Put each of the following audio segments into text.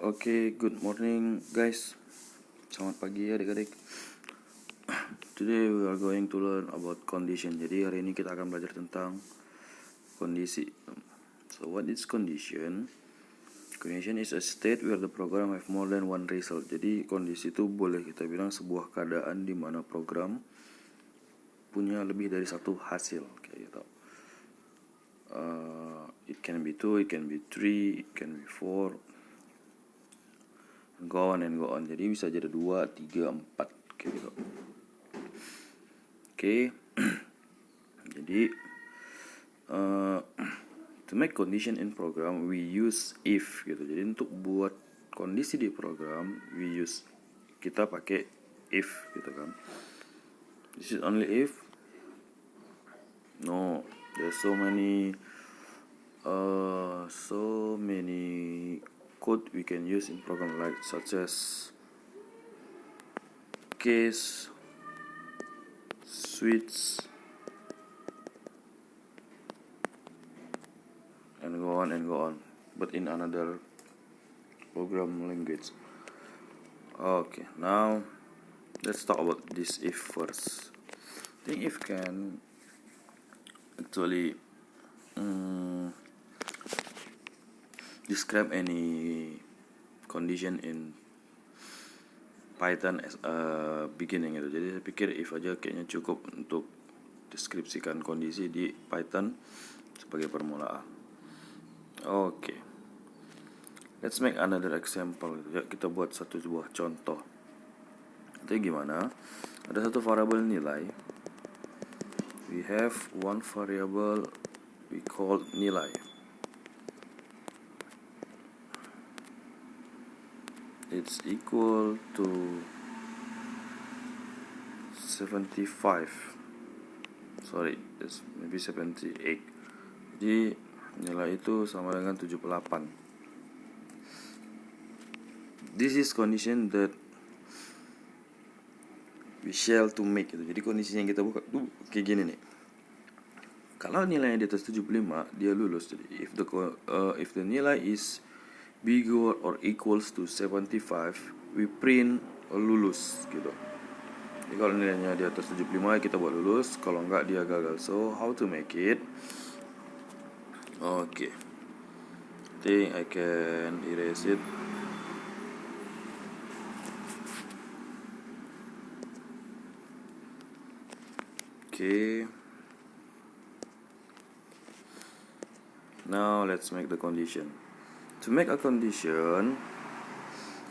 Good morning guys. Selamat pagi adik-adik. Today we are going to learn about condition. Jadi hari ini kita akan belajar tentang kondisi. So what is condition? Condition is a state where the program have more than one result. Jadi kondisi itu boleh kita bilang sebuah keadaan di mana program punya lebih dari satu hasil kayak gitu. It can be 2, it can be 3, it can be 4. Go on. Jadi bisa jadi 2, 3, 4 kayak gitu. Jadi to make condition in program we use if gitu. Jadi untuk buat kondisi di program kita pakai if gitu kan. This is only if? No, there's so many code we can use in program, like such as case, switch, and go on, but in another program language. Okay, now let's talk about this if first. I think if can actually describe any condition in Python as a beginning gitu. Jadi saya pikir if aja kayaknya cukup untuk deskripsikan kondisi di Python sebagai permulaan. Okay. Let's make another example. Ya, kita buat sebuah contoh. Itu gimana? Ada satu variabel nilai. We have one variable we call nilai. It's equal to 75. Sorry, it's maybe 78. Jadi nilai itu sama dengan 78. This is condition that we shall to make gitu. Jadi kondisi yang kita buka tuh kayak gini nih. Kalau nilainya di atas 75, dia lulus. Jadi if the nilai is bigger or equals to 75, we print lulus gitu. Jadi kalau nilainya di atas 75 kita buat lulus, kalau enggak dia gagal. So how to make it? Okay. I think I can erase it. Okay. Now let's make the condition. To make a condition,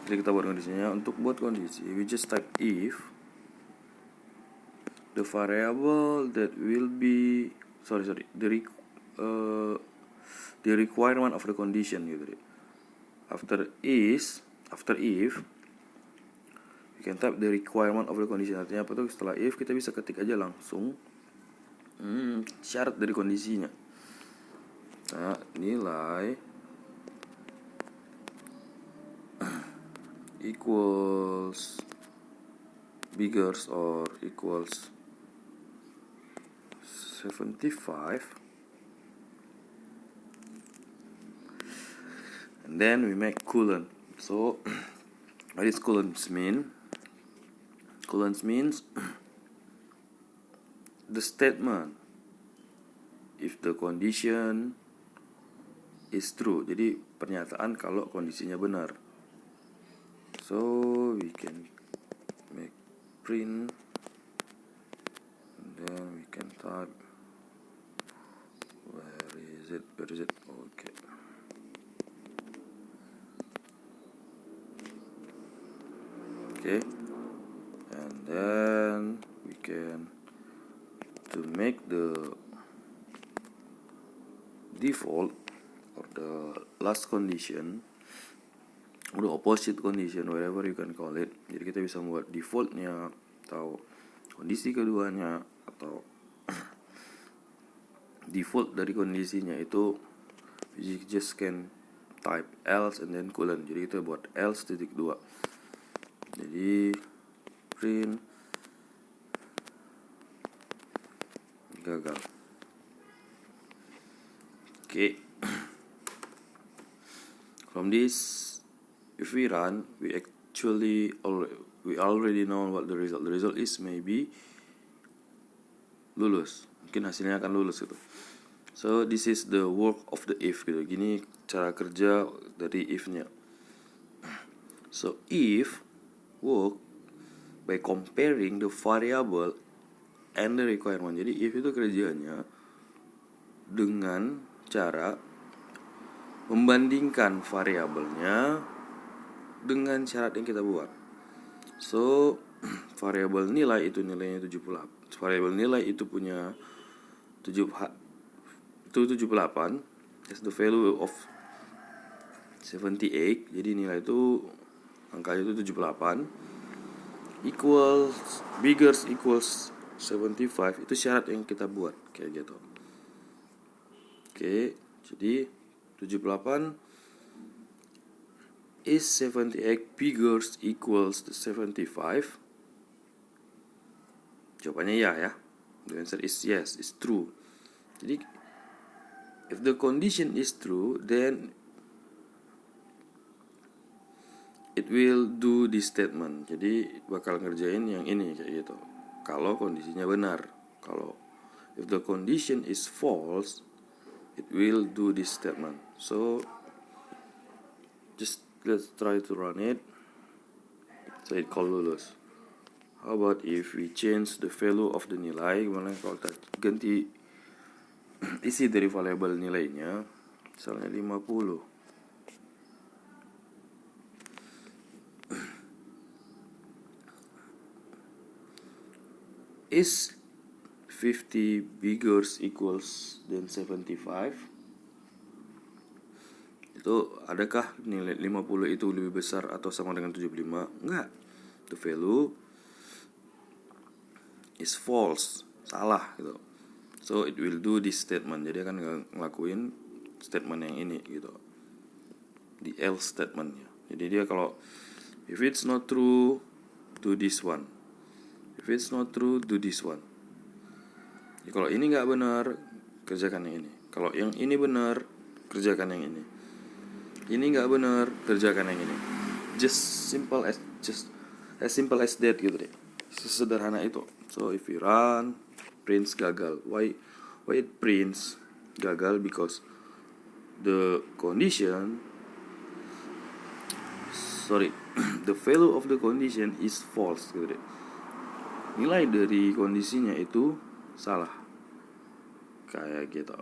jadi kita buat kondisinya. Untuk buat kondisi, we just type if the variable that will be the requirement of the condition gitu. After if we can type the requirement of the condition. Artinya apa tuh? Setelah if kita bisa ketik aja langsung syarat dari kondisinya. Nah, nilai equals bigger or equals 75, and then we make colon. So what is colons mean? Colons means the statement if the condition is true. Jadi pernyataan kalau kondisinya benar. So we can make print, and then we can type where is it? Okay, and then we can to make the default or the last condition or the opposite condition, whatever you can call it. Jadi kita bisa membuat defaultnya atau kondisi keduanya atau default dari kondisinya itu you just can type else and then colon. Jadi kita buat else titik 2. Jadi print gagal. Okay. From this if we run, we already know what the result. The result is maybe lulus, mungkin hasilnya akan lulus gitu. So this is the work of the if gitu. Gini cara kerja dari if-nya. So if work by comparing the variable and the requirement. Jadi if itu kerjanya dengan cara membandingkan variabelnya dengan syarat yang kita buat. So variabel nilai itu nilainya 78. Variabel nilai itu punya 78 is the value of 78. Jadi nilai itu angkanya itu 78 equals 75 itu syarat yang kita buat kayak gitu. Oke, jadi 78 is 78 bigger equals 75. Jawabannya ya. The answer is yes, it's true. Jadi if the condition is true, then it will do this statement. Jadi bakal ngerjain yang ini kayak gitu. Kalau kondisinya benar. Kalau if the condition is false, it will do this statement. So just let's try to run it. So it call lulus. How about if we change the value of the nilai? Gimana kalau kita ganti isi dari variable nilainya, misalnya 50. Is 50 bigger equals than 75? Itu adakah nilai 50 itu lebih besar atau sama dengan 75? Enggak. The value is false, salah gitu. So it will do this statement. Jadi akan ngelakuin statement yang ini gitu. The else statementnya. Jadi dia kalau if it's not true, do this one. If it's not true, do this one. Jadi kalau ini nggak benar, kerjakan yang ini. Kalau yang ini benar, kerjakan yang ini. Ini nggak benar, kerjakan yang ini. Just as simple as that gitu deh. Sesederhana itu. So if we run, prints gagal. Why it prints gagal? Because the value of the condition is false gitu deh. Nilai dari kondisinya itu salah. Kayak gitu.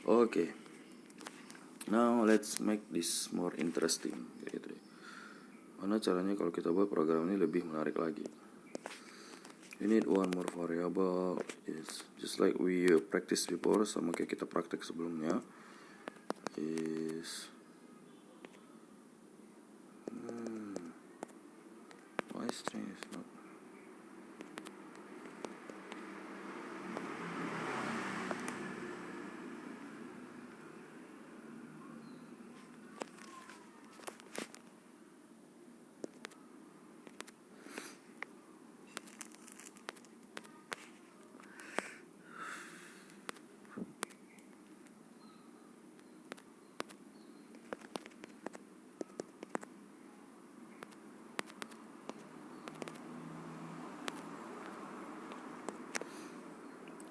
Okay. Now let's make this more interesting. Gitu. Mana caranya kalau kita buat program ini lebih menarik lagi? We need one more variable. It's just like we practice before, sama kayak kita praktek sebelumnya. Is why string is not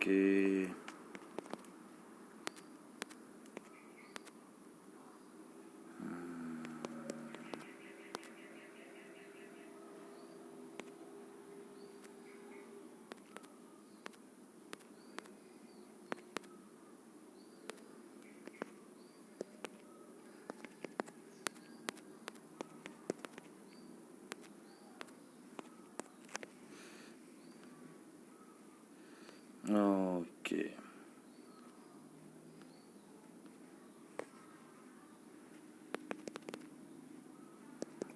okay. Okay.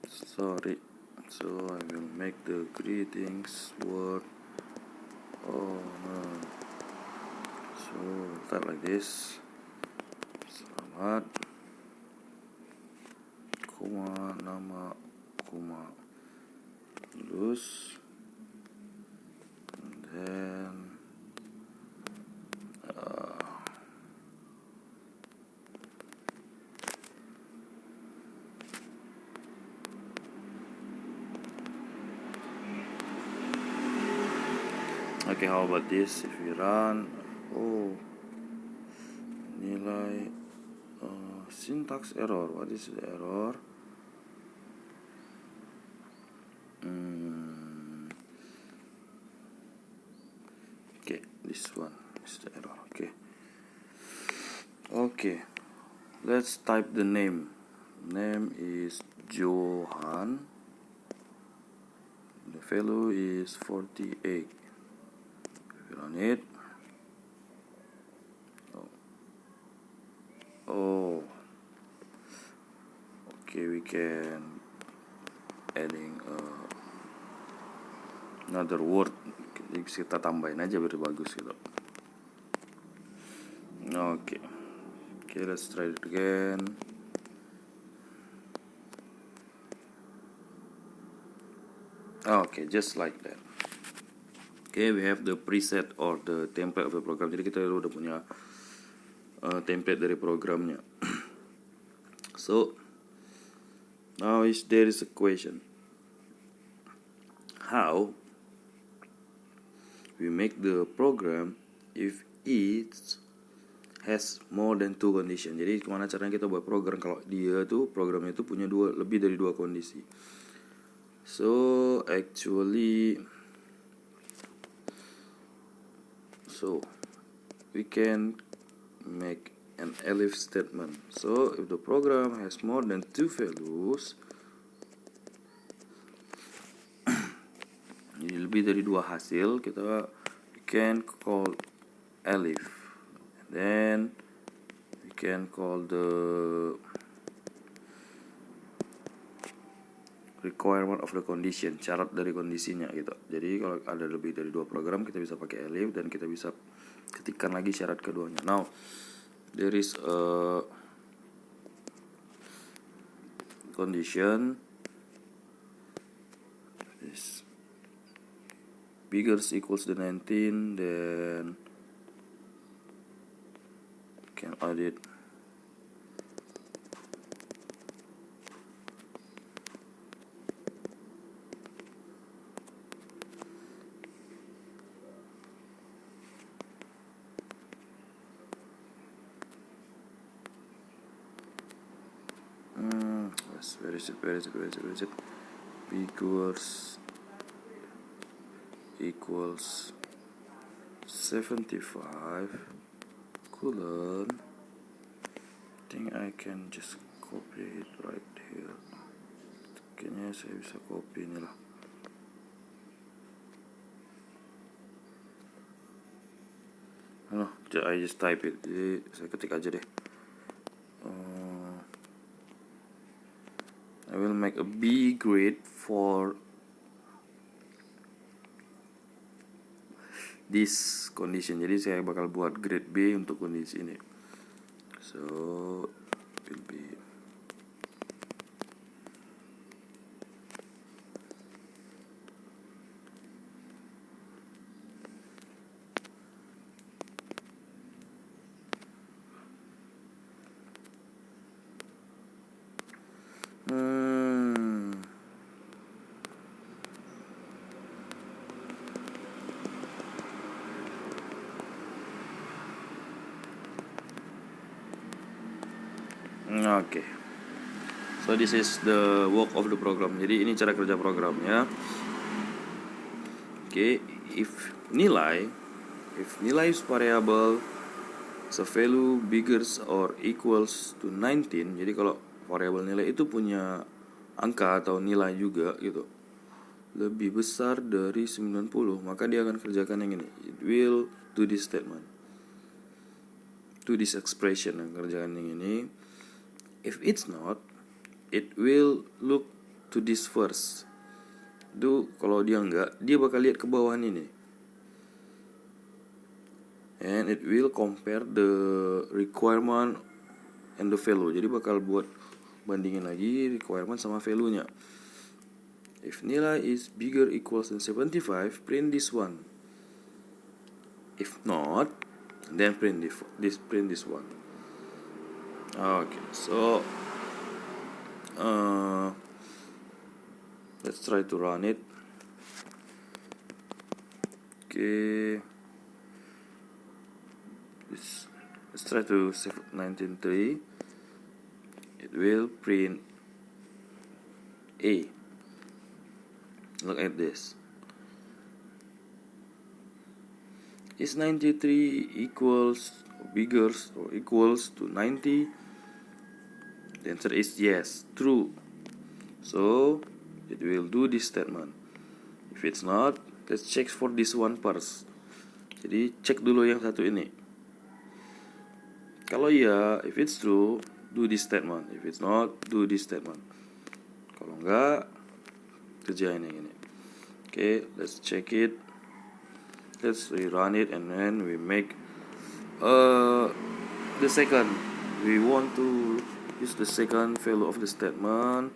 Sorry. So I will make the greetings word. Oh no. So start like this. Selamat. Koma nama koma lulus. And then Okay, how about this? If we run, nilai syntax error. What is the error? Okay, this one is the error. Okay, let's type the name. Name is Johan. The value is 48. We run it. Okay, we can adding another word. Jadi kita tambahin aja biar bagus gitu. Okay, let's try it again. Okay, just like that. Okay, we have the preset or the template of the program. Jadi kita udah punya template dari programnya. So now there is a question. How we make the program if it has more than two condition. Jadi gimana caranya kita buat program kalau dia tuh programnya itu punya lebih dari dua kondisi. So we can make an elif statement. So if the program has more than two values, jadi lebih dari dua hasil, we can call elif, and then we can call the requirement of the condition, syarat dari kondisinya gitu. Jadi kalau ada lebih dari dua program, kita bisa pakai elif dan kita bisa ketikkan lagi syarat keduanya. Now there is a condition is bigger equals the 19, then can add it. Where is it? Bigger equals 75 colon. I think I can just copy it right here. Kayaknya saya bisa copy ini lah. I just type it. Jadi saya ketik aja deh. I will make a B grade for this condition. Jadi saya bakal buat grade B untuk kondisi ini. So it will be okay. So this is the work of the program. Jadi ini cara kerja programnya. Okay, if nilai is variable, so value bigger or equals to 19. Jadi kalau variabel nilai itu punya angka atau nilai juga gitu, lebih besar dari 90, maka dia akan kerjakan yang ini. It will do this statement, do this expression, yang kerjakan yang ini. If it's not, it will look to this first. Kalau dia enggak, dia bakal lihat ke bawah ini. And it will compare the requirement and the value. Jadi bakal buat bandingin lagi requirement sama value-nya. If nilai is bigger equals than 75, print this one. If not, then print this one. Okay, so let's try to run it. Okay, let's try to save 19.3. It will print A. Look at this. Is 93 equals bigger or equals to 90? The answer is yes, true. So it will do this statement. If it's not, let's check for this one first. Jadi cek dulu yang satu ini. Kalau iya, if it's true, do this statement. If it's not, do this statement. Kalau enggak, kerjain yang ini. Okay, let's check it. Let's rerun it and then we make the second. We want to use the second value of the statement.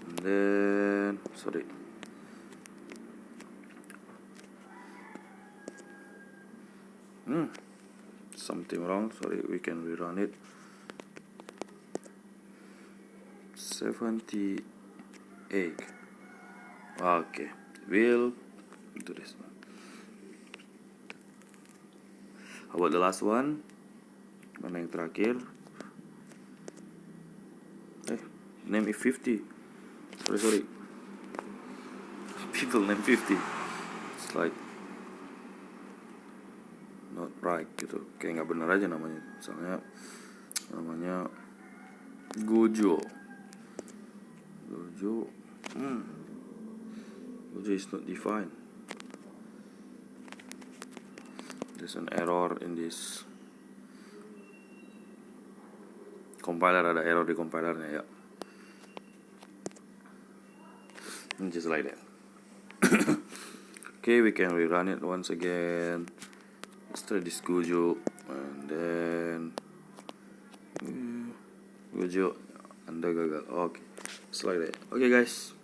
And then, sorry. Something wrong. Sorry, we can rerun it. 78. Okay, we'll do this one. How about the last one? Mana yang terakhir? Name is 50. Sorry. People name 50. It's like not right gitu. Kayak nggak benar aja namanya. Misalnya namanya Gojo. Gojo is not defined. There's an error in this compiler. Ada error di compilernya ya. Just like that. Okay, we can rerun it once again. Let's try this Gojo, and then Gojo Anda gagal. Okay, just like that. Okay guys,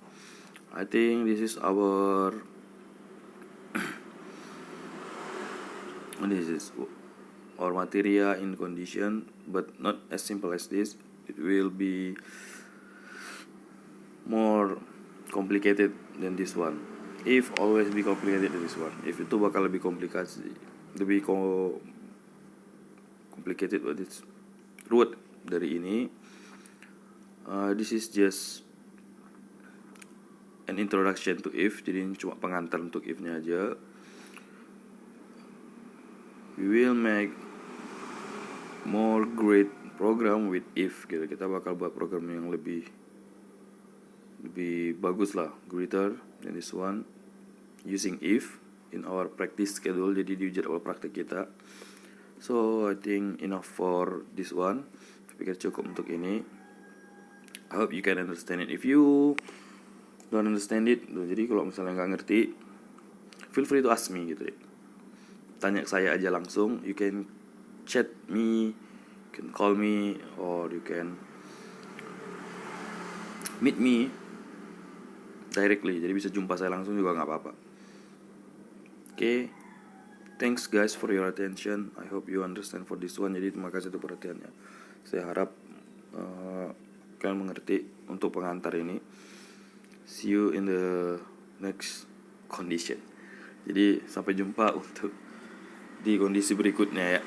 I think this is our materia in condition, but not as simple as this. It will be more complicated than this one. If always be complicated than this one. If itu bakal lebih complicated but it's root dari ini. This is just an introduction to if, jadi ini cuma pengantar untuk if-nya aja. We will make more great program with if gitu. Kita bakal buat program yang lebih bagus lah, greater than this one, using if in our practice schedule. Jadi di jadwal praktek kita. So I think enough for this one. Pikir cukup untuk ini. I hope you can understand it. If you don't understand it, jadi kalau misalnya nggak ngerti, feel free to ask me gitu ya. Tanya saya aja langsung. You can chat me, you can call me, or you can meet me directly. Jadi bisa jumpa saya langsung juga nggak apa-apa. Okay, thanks guys for your attention. I hope you understand for this one. Jadi terima kasih untuk perhatiannya. Saya harap kalian mengerti untuk pengantar ini. See you in the next condition. Jadi sampai jumpa untuk di kondisi berikutnya ya.